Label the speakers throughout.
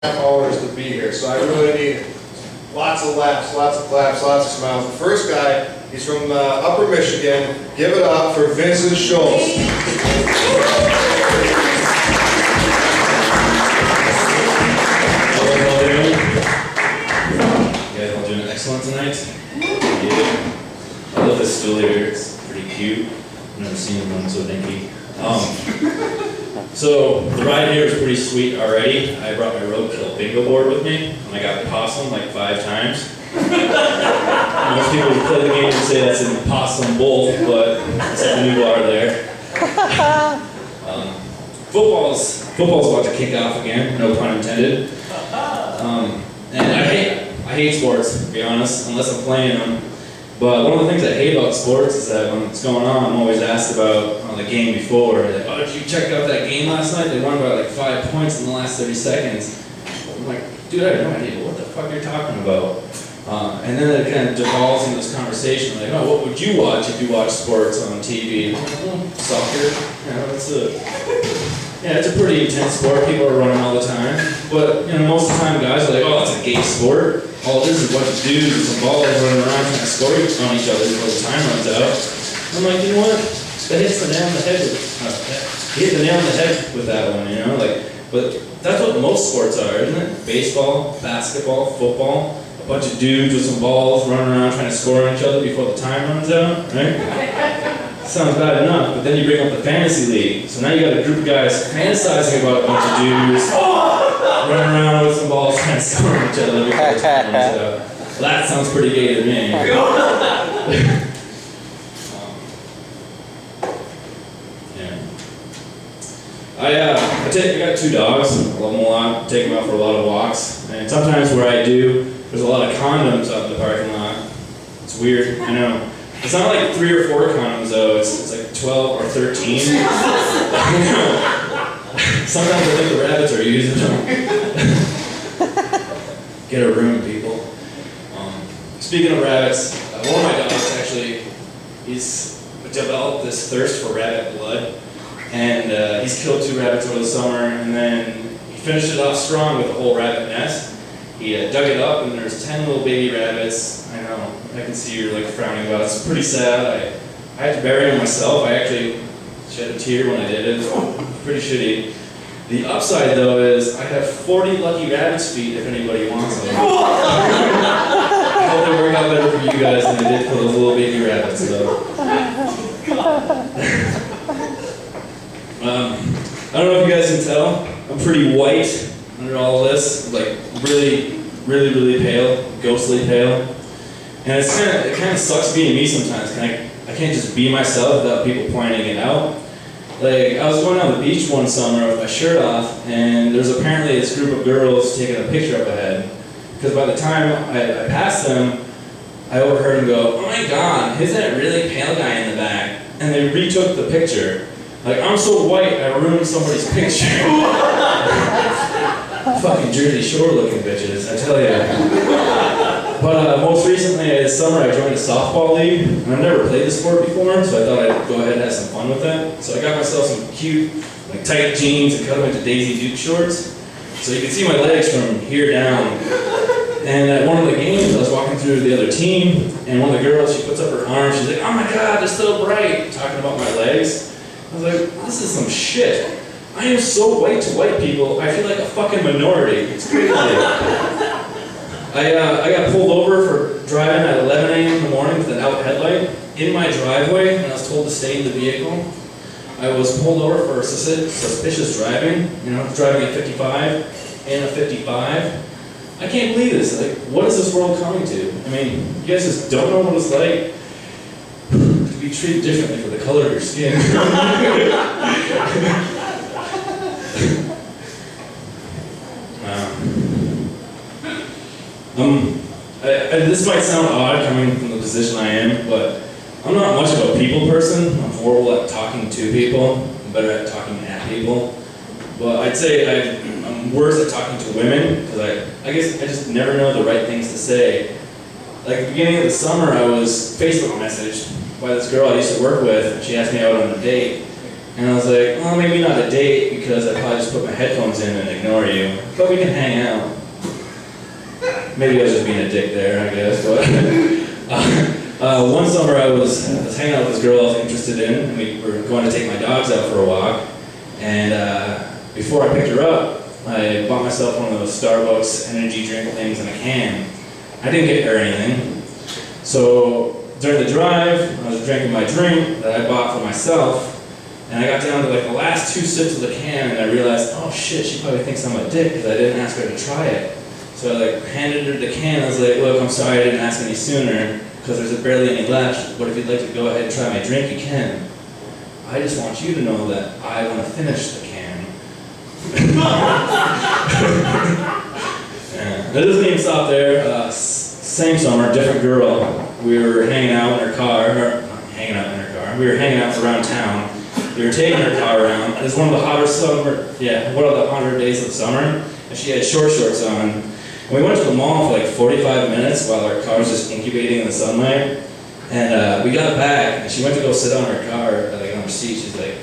Speaker 1: hours to be here, so I really need lots of laughs, lots of claps, lots of smiles. The first guy, he's from Upper Michigan. Give it up for Vincent Schultz.
Speaker 2: You guys all doing excellent tonight? Yeah. I love this stool here, it's pretty cute. I've never seen one so dinky. So the ride here is pretty sweet already. I brought my roadkill bingo board with me, and I got possum like 5 times. Most people who play the game would say that's an possum bowl, but it's like a new bar there. Football's about to kick off again, no pun intended. And I hate sports, to be honest, unless I'm playing them. But one of the things I hate about sports is that when it's going on, I'm always asked about the game before. Like, oh, did you check out that game last night? They won by like 5 points in the last 30 seconds. I'm like, dude, I have no idea what the fuck you're talking about. And then it kind of devolves into this conversation, like, oh, what would you watch if you watch sports on TV? I'm like, well, soccer. It's a pretty intense sport. People are running all the time. But most of the time, guys are like, oh, that's a gay sport. All it is a bunch of dudes with some balls running around trying to score on each other before the time runs out. I'm like, you know what? That hits the nail on the head with that one, But that's what most sports are, isn't it? Baseball, basketball, football. A bunch of dudes with some balls running around trying to score on each other before the time runs out, right? Sounds bad enough, but then you bring up the fantasy league. So now you got a group of guys fantasizing about a bunch of dudes running around with some balls trying to score on each other before the time runs out. Well, that sounds pretty gay to me. I got 2 dogs. I love them a lot. Take them out for a lot of walks. And sometimes where I do, there's a lot of condoms out in the parking lot. It's weird, I know. It's not like 3 or 4 condoms though. It's like 12 or 13. Sometimes I think the rabbits are using them. Get a room, people. Speaking of rabbits, one of my dogs actually, he's developed this thirst for rabbit blood. And he's killed 2 rabbits over the summer, and then he finished it off strong with a whole rabbit nest. He dug it up, and there's 10 little baby rabbits. I know, I can see you're like frowning about it. It's pretty sad. I had to bury them myself. I actually shed a tear when I did it. It's pretty shitty. The upside though is I have 40 lucky rabbit's feet if anybody wants them. I hope they work out better for you guys than they did for those little baby rabbits though. I don't know if you guys can tell, I'm pretty white under all of this, like really, really, really pale, ghostly pale. And it kind of sucks being me sometimes. I can't just be myself without people pointing it out. Like, I was going on the beach one summer with my shirt off, and there's apparently this group of girls taking a picture up ahead. Because by the time I passed them, I overheard them go, oh my god, who's that really pale guy in the back? And they retook the picture. Like, I'm so white, I ruined somebody's picture. Fucking Jersey Shore looking bitches, I tell ya. But most recently, this summer, I joined a softball league, and I've never played the sport before, so I thought I'd go ahead and have some fun with that. So I got myself some cute, like tight jeans and cut them into Daisy Duke shorts. So you can see my legs from here down. And at one of the games, I was walking through the other team, and one of the girls, she puts up her arm, she's like, oh my god, they're so bright, talking about my legs. I was like, this is some shit. I am so white to white people, I feel like a fucking minority. It's crazy. I got pulled over for driving at 11 a.m. in the morning with an out headlight in my driveway, and I was told to stay in the vehicle. I was pulled over for suspicious driving, driving at 55 and a 55. I can't believe this. Like, what is this world coming to? I mean, you guys just don't know what it's like to be treated differently for the color of your skin. This might sound odd coming from the position I am, but I'm not much of a people person. I'm horrible at talking to people. I'm better at talking at people. But I'd say I'm worse at talking to women, because I guess I just never know the right things to say. Like at the beginning of the summer, I was Facebook messaged by this girl I used to work with, and she asked me out on a date. And I was like, well, maybe not a date because I probably just put my headphones in and ignore you, but we can hang out. Maybe I was just being a dick there, I guess. But one summer I was hanging out with this girl I was interested in, and we were going to take my dogs out for a walk. And before I picked her up, I bought myself one of those Starbucks energy drink things in a can. I didn't get her anything. So during the drive, I was drinking my drink that I bought for myself, and I got down to like the last 2 sips of the can, and I realized, oh shit, she probably thinks I'm a dick because I didn't ask her to try it. So I like handed her the can. I was like, look, I'm sorry I didn't ask any sooner because there's barely any left, but if you'd like to go ahead and try my drink, you can. I just want you to know that I want to finish the can. Yeah. That doesn't even stop there. Same summer, different girl. We were hanging out in her car, we were hanging out around town. We were taking her car around. It was one of the hotter days of the summer, and she had short shorts on. And we went to the mall for like 45 minutes while our car was just incubating in the sunlight. And we got back, and she went to go sit on her car, like on her seat. She's like,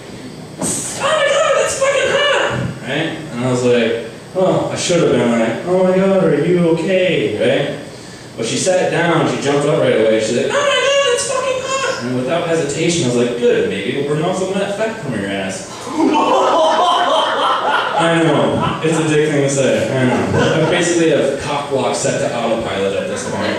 Speaker 2: oh my god, that's fucking hot! Right? And I was like, oh, I should have been like, oh my god, are you okay? Right? But she sat down, she jumped up right away. She's like, oh my god, that's fucking hot! And without hesitation, I was like, good, maybe it'll burn off some of that fat from your ass. I know, it's a dick thing to say, I know. I basically have cock block set to autopilot at this point.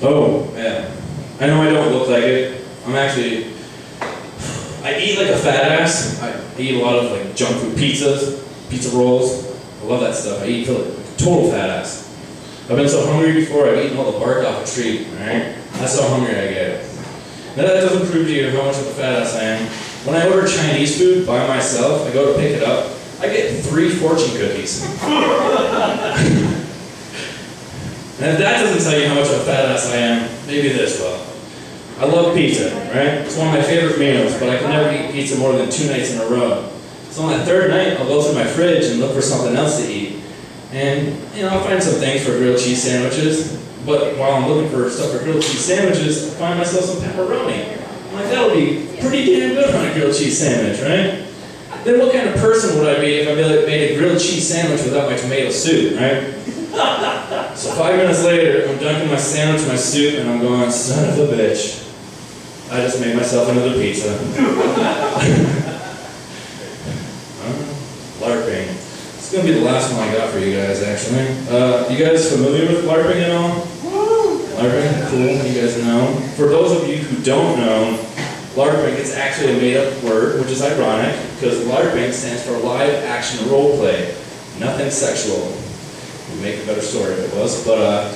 Speaker 2: Oh, yeah. I know I don't look like it. I eat like a fat ass. I eat a lot of like junk food pizzas, pizza rolls. I love that stuff. I eat like a total fat ass. I've been so hungry before, I've eaten all the bark off a tree, alright? That's how hungry I get. Now that doesn't prove to you how much of a fat ass I am. When I order Chinese food by myself, I go to pick it up, I get 3 fortune cookies. And if that doesn't tell you how much of a fat ass I am, maybe this will. I love pizza, right? It's one of my favorite meals, but I can never eat pizza more than 2 nights in a row. So on that 3rd night, I'll go through my fridge and look for something else to eat. And, I'll find some things for grilled cheese sandwiches, but while I'm looking for stuff for grilled cheese sandwiches, I find myself some pepperoni. I'm like, that'll be pretty damn good on a grilled cheese sandwich, right? Then what kind of person would I be if I made a grilled cheese sandwich without my tomato soup, right? So 5 minutes later, I'm dunking my sandwich in my soup, and I'm going, son of a bitch. I just made myself another pizza. LARPing. It's going to be the last one I got for you guys, actually. You guys familiar with LARPing at all? LARPing? Cool, you guys know. For those of you who don't know, LARPing is actually a made-up word, which is ironic, because LARPing stands for Live Action Role Play. Nothing sexual. Would make a better story if it was, but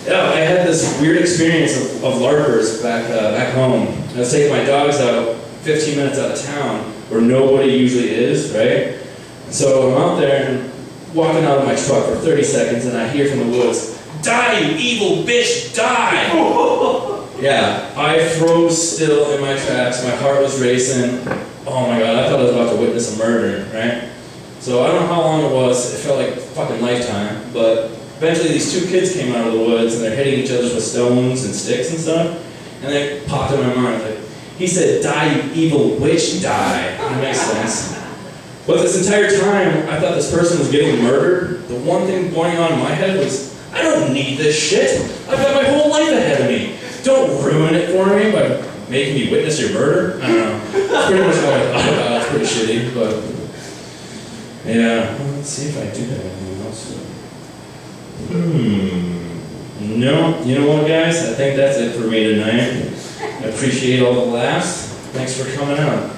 Speaker 2: yeah, I had this weird experience of LARPers back home. I was taking my dogs out 15 minutes out of town, where nobody usually is, right? So I'm out there and walking out of my truck for 30 seconds, and I hear from the woods, "Die, you evil bitch, die!" Yeah, I froze still in my tracks. My heart was racing. Oh my god, I thought I was about to witness a murder, right? So I don't know how long it was. It felt like a fucking lifetime. But eventually these 2 kids came out of the woods, and they're hitting each other with stones and sticks and stuff. And they popped in my mind. Like, he said, "Die, you evil witch, die." That makes sense. But this entire time, I thought this person was getting murdered. The one thing going on in my head was, I don't need this shit. I've got my whole life ahead of me. Don't ruin it for me by making me witness your murder. I don't know. That's pretty much what I thought about. It's pretty shitty, but yeah. Well, let's see if I do have anything else. No, you know what, guys? I think that's it for me tonight. I appreciate all the laughs. Thanks for coming out.